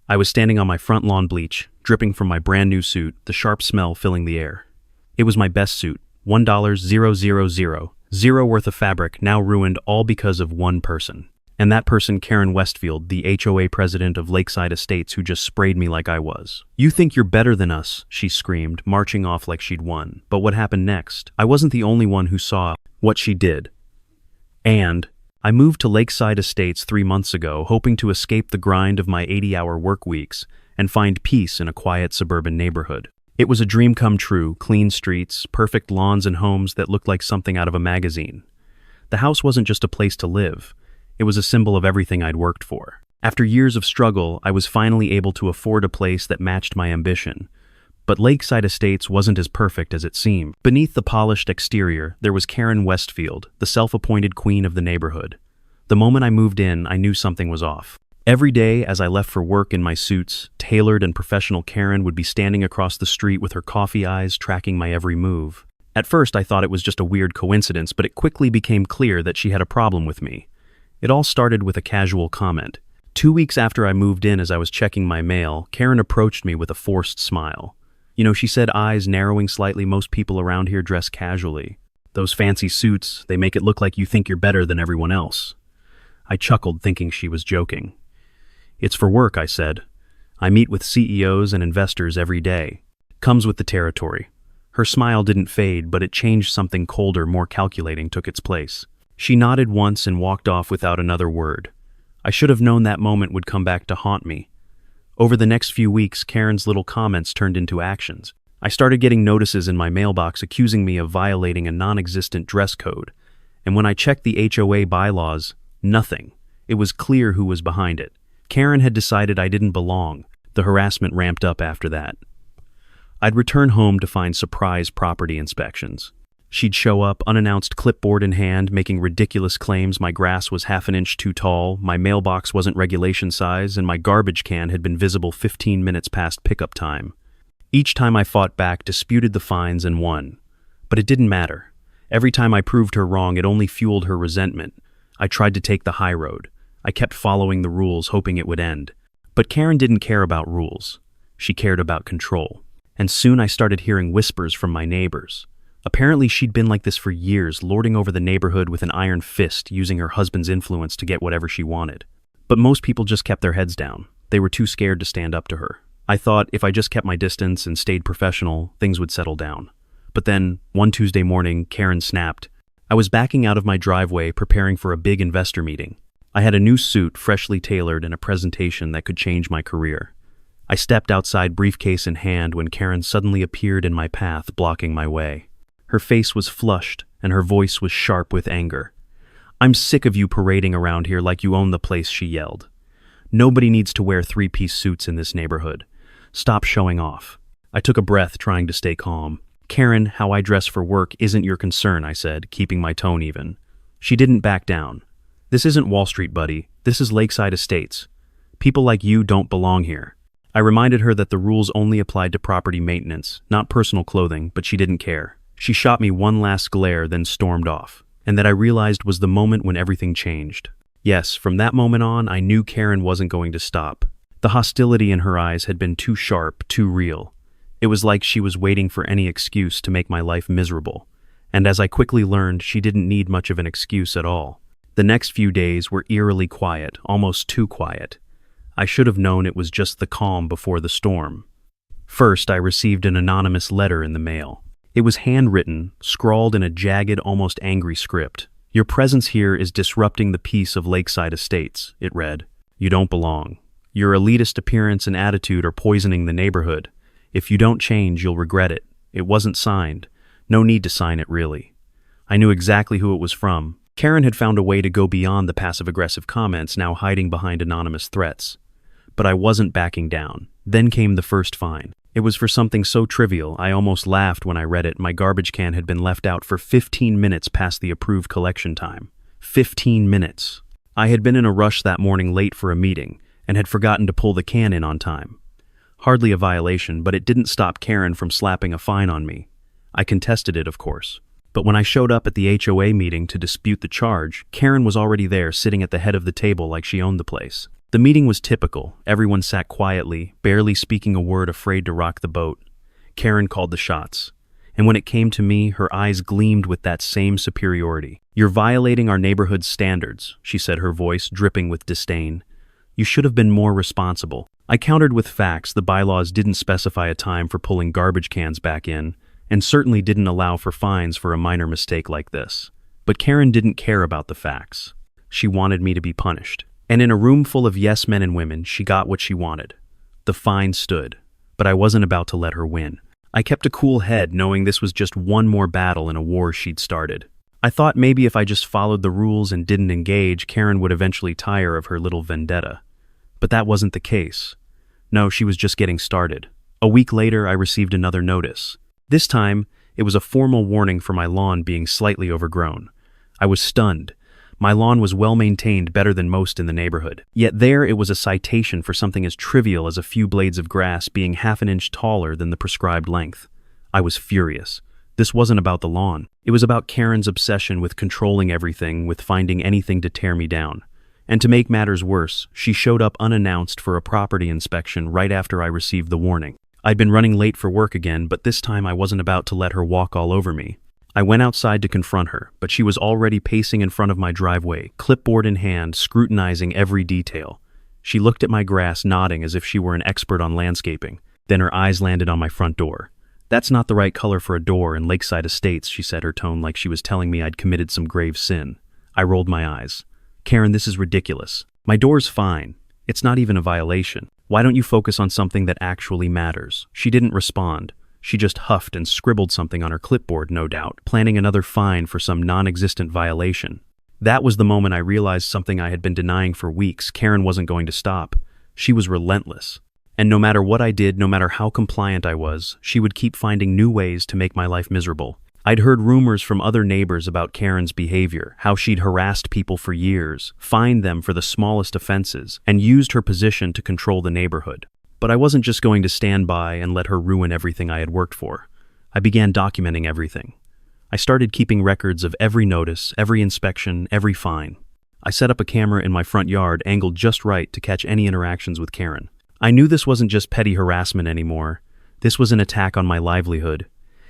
I was standing on my front lawn bleach, dripping from my brand new suit, the sharp smell filling the air. It was my best suit, $1,000, worth of fabric, now ruined all because of one person. And that person, Karen Westfield, the HOA president of Lakeside Estates, who just sprayed me like I was. "You think you're better than us," she screamed, marching off like she'd won. But what happened next? I wasn't the only one who saw what she did. And I moved to Lakeside Estates 3 months ago, hoping to escape the grind of my 80-hour work weeks and find peace in a quiet suburban neighborhood. It was a dream come true: clean streets, perfect lawns and homes that looked like something out of a magazine. The house wasn't just a place to live. It was a symbol of everything I'd worked for. After years of struggle, I was finally able to afford a place that matched my ambition. But Lakeside Estates wasn't as perfect as it seemed. Beneath the polished exterior, there was Karen Westfield, the self-appointed queen of the neighborhood. The moment I moved in, I knew something was off. Every day, as I left for work in my suits, tailored and professional Karen would be standing across the street with her coffee eyes tracking my every move. At first, I thought it was just a weird coincidence, but it quickly became clear that she had a problem with me. It all started with a casual comment. 2 weeks after I moved in, as I was checking my mail, Karen approached me with a forced smile. "You know," she said, eyes narrowing slightly, "most people around here dress casually. Those fancy suits, they make it look like you think you're better than everyone else." I chuckled, thinking she was joking. "It's for work," I said. "I meet with CEOs and investors every day. Comes with the territory." Her smile didn't fade, but it changed. Something colder, more calculating took its place. She nodded once and walked off without another word. I should have known that moment would come back to haunt me. Over the next few weeks, Karen's little comments turned into actions. I started getting notices in my mailbox accusing me of violating a non-existent dress code. And when I checked the HOA bylaws, nothing. It was clear who was behind it. Karen had decided I didn't belong. The harassment ramped up after that. I'd return home to find surprise property inspections. She'd show up, unannounced, clipboard in hand, making ridiculous claims. My grass was half an inch too tall, my mailbox wasn't regulation size, and my garbage can had been visible 15 minutes past pickup time. Each time I fought back, disputed the fines, and won. But it didn't matter. Every time I proved her wrong, it only fueled her resentment. I tried to take the high road. I kept following the rules, hoping it would end. But Karen didn't care about rules. She cared about control. And soon I started hearing whispers from my neighbors. Apparently she'd been like this for years, lording over the neighborhood with an iron fist, using her husband's influence to get whatever she wanted. But most people just kept their heads down. They were too scared to stand up to her. I thought if I just kept my distance and stayed professional, things would settle down. But then, one Tuesday morning, Karen snapped. I was backing out of my driveway, preparing for a big investor meeting. I had a new suit, freshly tailored, and a presentation that could change my career. I stepped outside, briefcase in hand, when Karen suddenly appeared in my path, blocking my way. Her face was flushed, and her voice was sharp with anger. "I'm sick of you parading around here like you own the place," she yelled. "Nobody needs to wear 3-piece suits in this neighborhood. Stop showing off." I took a breath, trying to stay calm. "Karen, how I dress for work isn't your concern," I said, keeping my tone even. She didn't back down. "This isn't Wall Street, buddy. This is Lakeside Estates. People like you don't belong here." I reminded her that the rules only applied to property maintenance, not personal clothing, but she didn't care. She shot me one last glare, then stormed off. And that I realized was the moment when everything changed. Yes, from that moment on, I knew Karen wasn't going to stop. The hostility in her eyes had been too sharp, too real. It was like she was waiting for any excuse to make my life miserable. And as I quickly learned, she didn't need much of an excuse at all. The next few days were eerily quiet, almost too quiet. I should have known it was just the calm before the storm. First, I received an anonymous letter in the mail. It was handwritten, scrawled in a jagged, almost angry script. "Your presence here is disrupting the peace of Lakeside Estates," it read. "You don't belong. Your elitist appearance and attitude are poisoning the neighborhood. If you don't change, you'll regret it." It wasn't signed. No need to sign it, really. I knew exactly who it was from. Karen had found a way to go beyond the passive-aggressive comments, now hiding behind anonymous threats. But I wasn't backing down. Then came the first fine. It was for something so trivial, I almost laughed when I read it. My garbage can had been left out for 15 minutes past the approved collection time. 15 minutes. I had been in a rush that morning, late for a meeting, and had forgotten to pull the can in on time. Hardly a violation, but it didn't stop Karen from slapping a fine on me. I contested it, of course. But when I showed up at the HOA meeting to dispute the charge, Karen was already there, sitting at the head of the table like she owned the place. The meeting was typical. Everyone sat quietly, barely speaking a word, afraid to rock the boat. Karen called the shots. And when it came to me, her eyes gleamed with that same superiority. "You're violating our neighborhood's standards," she said, her voice dripping with disdain. "You should have been more responsible." I countered with facts. The bylaws didn't specify a time for pulling garbage cans back in, and certainly didn't allow for fines for a minor mistake like this. But Karen didn't care about the facts. She wanted me to be punished. And in a room full of yes men and women, she got what she wanted. The fine stood, but I wasn't about to let her win. I kept a cool head, knowing this was just one more battle in a war she'd started. I thought maybe if I just followed the rules and didn't engage, Karen would eventually tire of her little vendetta. But that wasn't the case. No, she was just getting started. A week later, I received another notice. This time, it was a formal warning for my lawn being slightly overgrown. I was stunned. My lawn was well maintained, better than most in the neighborhood. Yet there it was a citation for something as trivial as a few blades of grass being half an inch taller than the prescribed length. I was furious. This wasn't about the lawn. It was about Karen's obsession with controlling everything, with finding anything to tear me down. And to make matters worse, she showed up unannounced for a property inspection right after I received the warning. I'd been running late for work again, but this time I wasn't about to let her walk all over me. I went outside to confront her, but she was already pacing in front of my driveway, clipboard in hand, scrutinizing every detail. She looked at my grass, nodding as if she were an expert on landscaping. Then her eyes landed on my front door. "That's not the right color for a door in Lakeside Estates," she said, her tone like she was telling me I'd committed some grave sin. I rolled my eyes. "Karen, this is ridiculous. My door's fine. It's not even a violation. Why don't you focus on something that actually matters?" She didn't respond. She just huffed and scribbled something on her clipboard, no doubt, planning another fine for some non-existent violation. That was the moment I realized something I had been denying for weeks. Karen wasn't going to stop. She was relentless. And no matter what I did, no matter how compliant I was, she would keep finding new ways to make my life miserable. I'd heard rumors from other neighbors about Karen's behavior, how she'd harassed people for years, fined them for the smallest offenses, and used her position to control the neighborhood. But I wasn't just going to stand by and let her ruin everything I had worked for. I began documenting everything. I started keeping records of every notice, every inspection, every fine. I set up a camera in my front yard, angled just right to catch any interactions with Karen. I knew this wasn't just petty harassment anymore. This was an attack on my livelihood.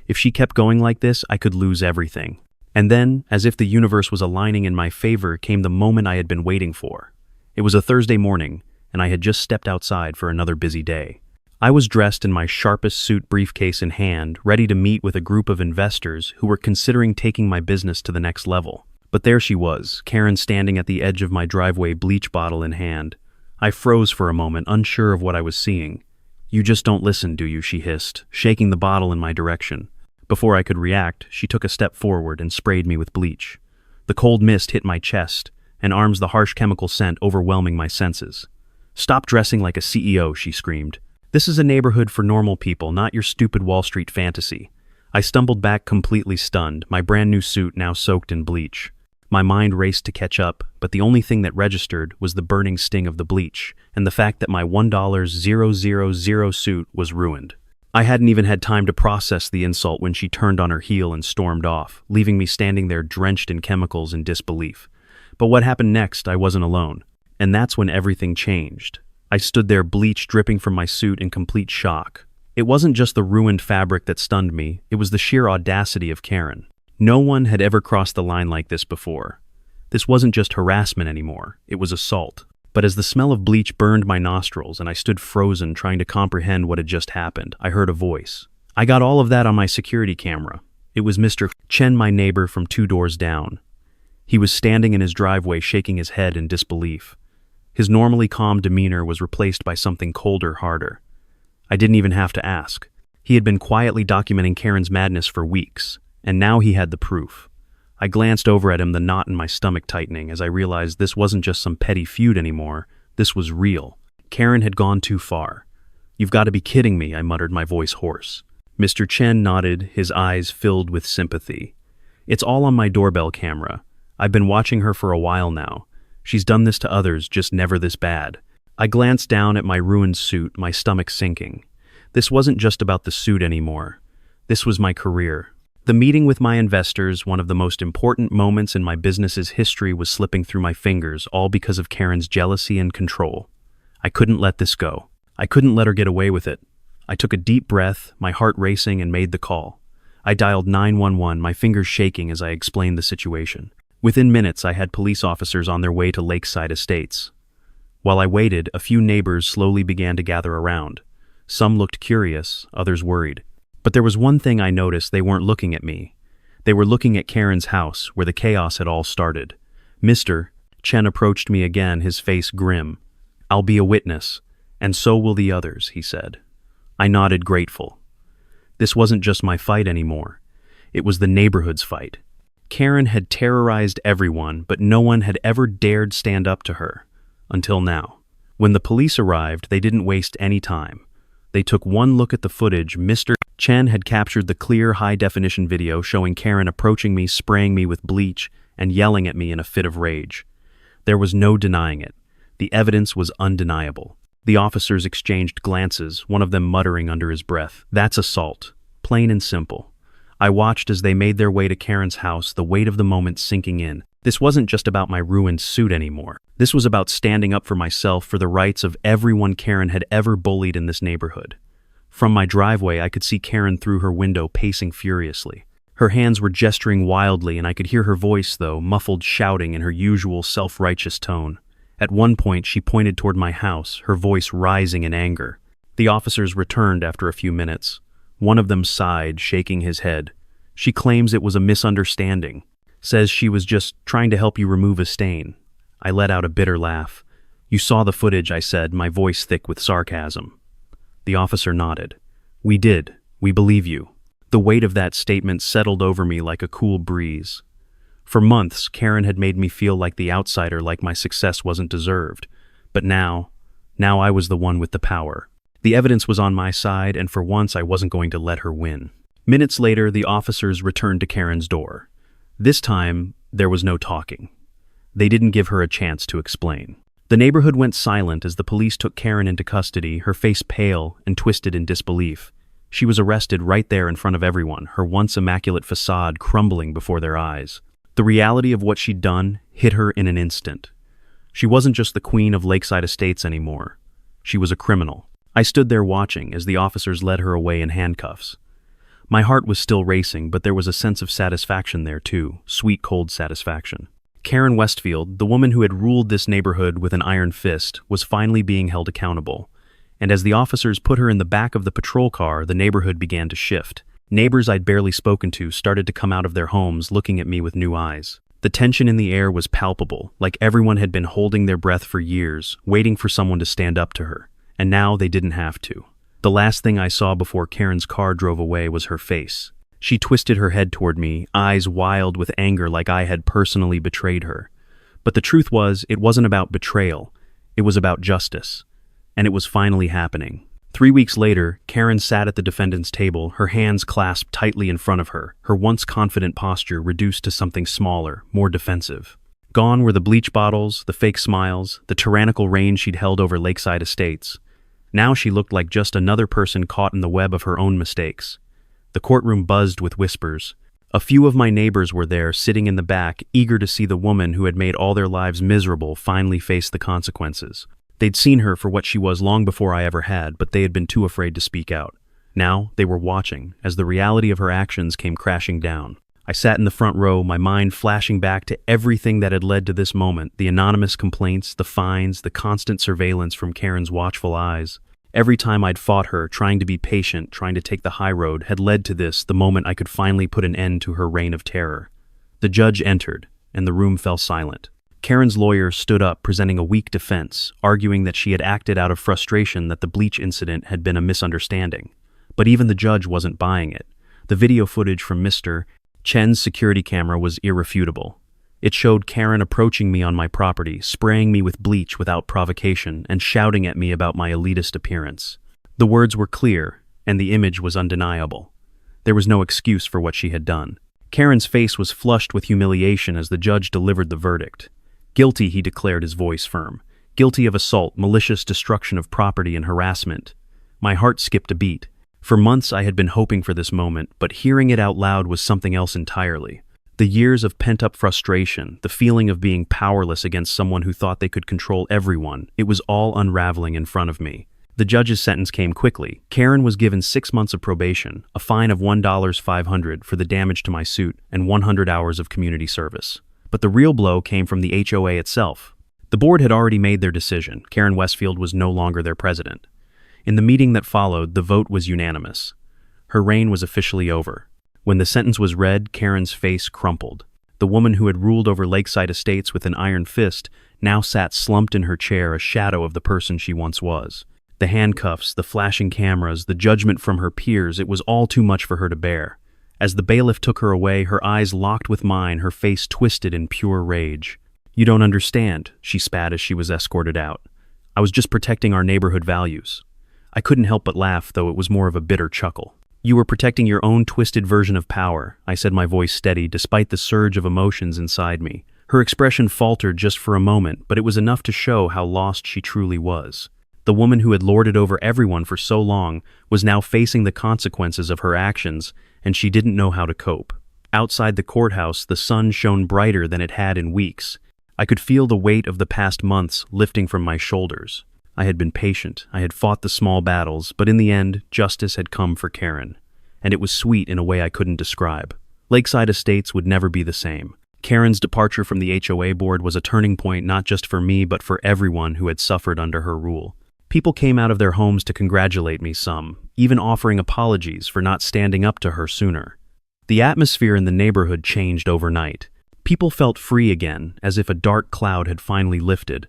If she kept going like this, I could lose everything. And then, as if the universe was aligning in my favor, came the moment I had been waiting for. It was a Thursday morning, and I had just stepped outside for another busy day. I was dressed in my sharpest suit, briefcase in hand, ready to meet with a group of investors who were considering taking my business to the next level. But there she was, Karen, standing at the edge of my driveway, bleach bottle in hand. I froze for a moment, unsure of what I was seeing. "You just don't listen, do you?" she hissed, shaking the bottle in my direction. Before I could react, she took a step forward and sprayed me with bleach. The cold mist hit my chest, and arms the harsh chemical scent overwhelming my senses. "Stop dressing like a CEO," she screamed. "This is a neighborhood for normal people, not your stupid Wall Street fantasy." I stumbled back, completely stunned, my brand new suit now soaked in bleach. My mind raced to catch up, but the only thing that registered was the burning sting of the bleach, and the fact that my $1,000 suit was ruined. I hadn't even had time to process the insult when she turned on her heel and stormed off, leaving me standing there drenched in chemicals in disbelief. But what happened next, I wasn't alone. And that's when everything changed. I stood there, bleach dripping from my suit, in complete shock. It wasn't just the ruined fabric that stunned me, it was the sheer audacity of Karen. No one had ever crossed the line like this before. This wasn't just harassment anymore, it was assault. But as the smell of bleach burned my nostrils and I stood frozen trying to comprehend what had just happened, I heard a voice. I got all of that on my security camera. It was Mr. Chen, my neighbor from 2 doors down. He was standing in his driveway, shaking his head in disbelief. His normally calm demeanor was replaced by something colder, harder. I didn't even have to ask. He had been quietly documenting Karen's madness for weeks, and now he had the proof. I glanced over at him, the knot in my stomach tightening, as I realized this wasn't just some petty feud anymore. This was real. Karen had gone too far. "You've got to be kidding me," I muttered, my voice hoarse. Mr. Chen nodded, his eyes filled with sympathy. "It's all on my doorbell camera. I've been watching her for a while now. She's done this to others, just never this bad." I glanced down at my ruined suit, my stomach sinking. This wasn't just about the suit anymore. This was my career. The meeting with my investors, one of the most important moments in my business's history, was slipping through my fingers, all because of Karen's jealousy and control. I couldn't let this go. I couldn't let her get away with it. I took a deep breath, my heart racing, and made the call. I dialed 911, my fingers shaking as I explained the situation. Within minutes, I had police officers on their way to Lakeside Estates. While I waited, a few neighbors slowly began to gather around. Some looked curious, others worried. But there was one thing I noticed: they weren't looking at me. They were looking at Karen's house, where the chaos had all started. "Mr. Chen approached me again, his face grim. "I'll be a witness, and so will the others," he said. I nodded, grateful. This wasn't just my fight anymore. It was the neighborhood's fight. Karen had terrorized everyone, but no one had ever dared stand up to her. Until now. When the police arrived, they didn't waste any time. They took one look at the footage. Mr. Chen had captured the clear, high-definition video showing Karen approaching me, spraying me with bleach, and yelling at me in a fit of rage. There was no denying it. The evidence was undeniable. The officers exchanged glances, one of them muttering under his breath, "That's assault. Plain and simple." I watched as they made their way to Karen's house, the weight of the moment sinking in. This wasn't just about my ruined suit anymore. This was about standing up for myself, for the rights of everyone Karen had ever bullied in this neighborhood. From my driveway, I could see Karen through her window, pacing furiously. Her hands were gesturing wildly, and I could hear her voice, though, muffled, shouting in her usual self-righteous tone. At one point, she pointed toward my house, her voice rising in anger. The officers returned after a few minutes. One of them sighed, shaking his head. "She claims it was a misunderstanding. Says she was just trying to help you remove a stain." I let out a bitter laugh. "You saw the footage," I said, my voice thick with sarcasm. The officer nodded. "We did. We believe you." The weight of that statement settled over me like a cool breeze. For months, Karen had made me feel like the outsider, like my success wasn't deserved. But now I was the one with the power. The evidence was on my side, and for once I wasn't going to let her win. Minutes later, the officers returned to Karen's door. This time, there was no talking. They didn't give her a chance to explain. The neighborhood went silent as the police took Karen into custody, her face pale and twisted in disbelief. She was arrested right there in front of everyone, her once immaculate facade crumbling before their eyes. The reality of what she'd done hit her in an instant. She wasn't just the queen of Lakeside Estates anymore. She was a criminal. I stood there watching as the officers led her away in handcuffs. My heart was still racing, but there was a sense of satisfaction there too, sweet, cold satisfaction. Karen Westfield, the woman who had ruled this neighborhood with an iron fist, was finally being held accountable. And as the officers put her in the back of the patrol car, the neighborhood began to shift. Neighbors I'd barely spoken to started to come out of their homes, looking at me with new eyes. The tension in the air was palpable, like everyone had been holding their breath for years, waiting for someone to stand up to her. And now they didn't have to. The last thing I saw before Karen's car drove away was her face. She twisted her head toward me, eyes wild with anger, like I had personally betrayed her. But the truth was, it wasn't about betrayal. It was about justice. And it was finally happening. 3 weeks later, Karen sat at the defendant's table, her hands clasped tightly in front of her, her once confident posture reduced to something smaller, more defensive. Gone were the bleach bottles, the fake smiles, the tyrannical reign she'd held over Lakeside Estates. Now she looked like just another person caught in the web of her own mistakes. The courtroom buzzed with whispers. A few of my neighbors were there, sitting in the back, eager to see the woman who had made all their lives miserable finally face the consequences. They'd seen her for what she was long before I ever had, but they had been too afraid to speak out. Now they were watching, as the reality of her actions came crashing down. I sat in the front row, my mind flashing back to everything that had led to this moment, the anonymous complaints, the fines, the constant surveillance from Karen's watchful eyes. Every time I'd fought her, trying to be patient, trying to take the high road, had led to this, the moment I could finally put an end to her reign of terror. The judge entered, and the room fell silent. Karen's lawyer stood up, presenting a weak defense, arguing that she had acted out of frustration, that the bleach incident had been a misunderstanding. But even the judge wasn't buying it. The video footage from Mr. Chen's security camera was irrefutable. It showed Karen approaching me on my property, spraying me with bleach without provocation, and shouting at me about my elitist appearance. The words were clear, and the image was undeniable. There was no excuse for what she had done. Karen's face was flushed with humiliation as the judge delivered the verdict. Guilty, he declared, his voice firm. Guilty of assault, malicious destruction of property, and harassment. My heart skipped a beat. For months I had been hoping for this moment, but hearing it out loud was something else entirely. The years of pent-up frustration, the feeling of being powerless against someone who thought they could control everyone, it was all unraveling in front of me. The judge's sentence came quickly. Karen was given 6 months of probation, a fine of $1,500 for the damage to my suit, and 100 hours of community service. But the real blow came from the HOA itself. The board had already made their decision. Karen Westfield was no longer their president. In the meeting that followed, the vote was unanimous. Her reign was officially over. When the sentence was read, Karen's face crumpled. The woman who had ruled over Lakeside Estates with an iron fist now sat slumped in her chair, a shadow of the person she once was. The handcuffs, the flashing cameras, the judgment from her peers, it was all too much for her to bear. As the bailiff took her away, her eyes locked with mine, her face twisted in pure rage. "You don't understand," she spat as she was escorted out. "I was just protecting our neighborhood values." I couldn't help but laugh, though it was more of a bitter chuckle. "You were protecting your own twisted version of power," I said, my voice steady, despite the surge of emotions inside me. Her expression faltered just for a moment, but it was enough to show how lost she truly was. The woman who had lorded over everyone for so long was now facing the consequences of her actions, and she didn't know how to cope. Outside the courthouse, the sun shone brighter than it had in weeks. I could feel the weight of the past months lifting from my shoulders. I had been patient, I had fought the small battles, but in the end, justice had come for Karen. And it was sweet in a way I couldn't describe. Lakeside Estates would never be the same. Karen's departure from the HOA board was a turning point not just for me, but for everyone who had suffered under her rule. People came out of their homes to congratulate me, some, even offering apologies for not standing up to her sooner. The atmosphere in the neighborhood changed overnight. People felt free again, as if a dark cloud had finally lifted.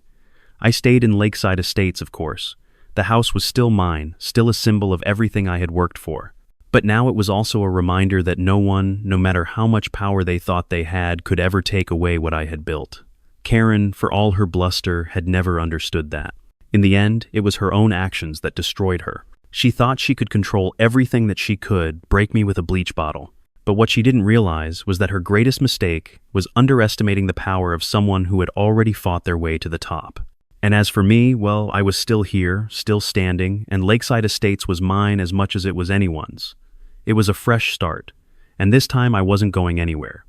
I stayed in Lakeside Estates, of course. The house was still mine, still a symbol of everything I had worked for. But now it was also a reminder that no one, no matter how much power they thought they had, could ever take away what I had built. Karen, for all her bluster, had never understood that. In the end, it was her own actions that destroyed her. She thought she could control everything that she could, break me with a bleach bottle. But what she didn't realize was that her greatest mistake was underestimating the power of someone who had already fought their way to the top. And as for me, well, I was still here, still standing, and Lakeside Estates was mine as much as it was anyone's. It was a fresh start, and this time I wasn't going anywhere.